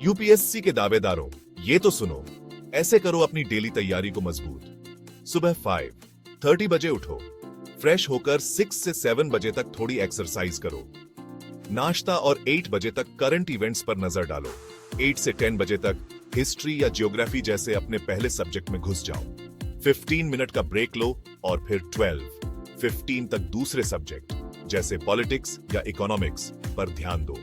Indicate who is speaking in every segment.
Speaker 1: UPSC के दावेदारों, ये तो सुनो। ऐसे करो अपनी डेली तैयारी को मजबूत। सुबह 5:30 बजे उठो। फ्रेश होकर 6 से 7 बजे तक थोड़ी एक्सरसाइज करो। नाश्ता और 8 बजे तक करंट इवेंट्स पर नजर डालो। 8 से 10 बजे तक हिस्ट्री या ज्योग्राफी जैसे अपने पहले सब्जेक्ट में घुस जाओ। 15 मिनट का ब्रेक लो और फिर 12:15 तक दूसरे सब्जेक्ट जैसे पॉलिटिक्स या इकोनॉमिक्स पर ध्यान दो।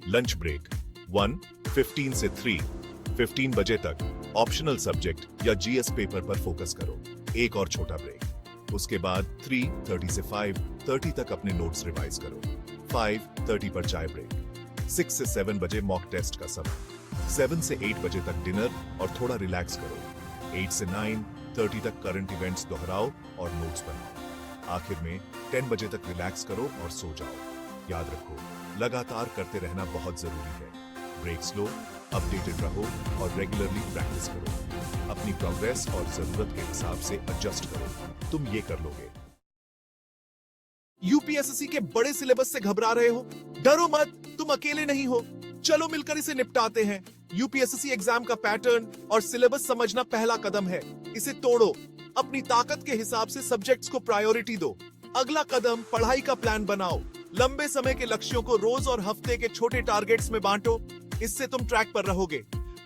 Speaker 1: लंच ब्रेक 1:15 से 3:15 बजे तक ऑप्शनल सब्जेक्ट या जीएस पेपर पर फोकस करो। एक और छोटा ब्रेक। उसके बाद 3:30 से 5:30 तक अपने नोट्स रिवाइज करो। 5:30 पर चाय ब्रेक। 6 से 7 बजे मॉक टेस्ट का समय। 7 से 8 बजे तक डिनर और थोड़ा रिलैक्स करो। 8 से 9:30 तक करंट इवेंट्स दोहराओ और नोट्स बनाओ। आखिर में 10 बजे तक रिलैक्स करो और सो जाओ। याद रखो, लगातार करते रहना बहुत जरूरी है। ब्रेक्स लो, अपडेटेड रहो और रेगुलरली प्रैक्टिस करो। अपनी प्रोग्रेस और जरूरत के हिसाब से एडजस्ट करो। तुम ये कर लोगे। यूपीएससी के बड़े सिलेबस से घबरा रहे हो? डरो मत, तुम अकेले नहीं हो। चलो मिलकर इसे निपटाते हैं। यूपीएससी एग्जाम का पैटर्न और सिलेबस समझना पहला कदम है। इसे तोड़ो। अपनी ताकत के हिसाब से सब्जेक्ट्स को प्रायोरिटी दो। अगला कदम, पढ़ाई का प्लान बनाओ। लंबे समय के लक्ष्यों को रोज और हफ्ते के छोटे टारगेट्स में बांटो। इससे तुम ट्रैक पर रहोगे।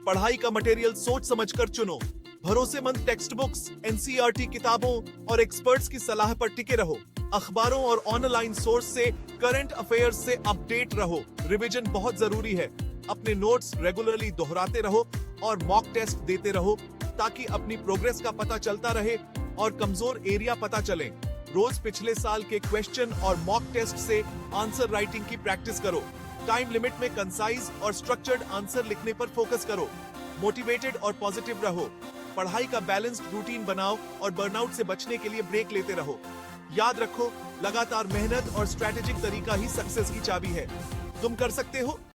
Speaker 1: पढ़ाई का मटेरियल सोच समझकर चुनो। भरोसेमंद टेक्स्ट बुक्स, एनसीईआरटी किताबों और एक्सपर्ट्स की सलाह पर टिके रहो। अखबारों और ऑनलाइन सोर्स से, करंट अफेयर्स से अपडेट रहो। रिवीजन बहुत जरूरी है। अपने नोट्स रेगुलरली दोहराते रहो और मॉक टेस्ट देते रहो ताकि अपनी प्रोग्रेस का पता चलता रहे और कमजोर एरिया पता चले। रोज पिछले साल के क्वेश्चन और मॉक टेस्ट से आंसर राइटिंग की प्रैक्टिस करो। टाइम लिमिट में कंसाइज और स्ट्रक्चर्ड आंसर लिखने पर फोकस करो। मोटिवेटेड और पॉजिटिव रहो। पढ़ाई का बैलेंस्ड रूटीन बनाओ और बर्नआउट से बचने के लिए ब्रेक लेते रहो। याद रखो, लगातार मेहनत और स्ट्रैटेजिक तरीका ही सक्सेस की चाबी है। तुम कर सकते हो।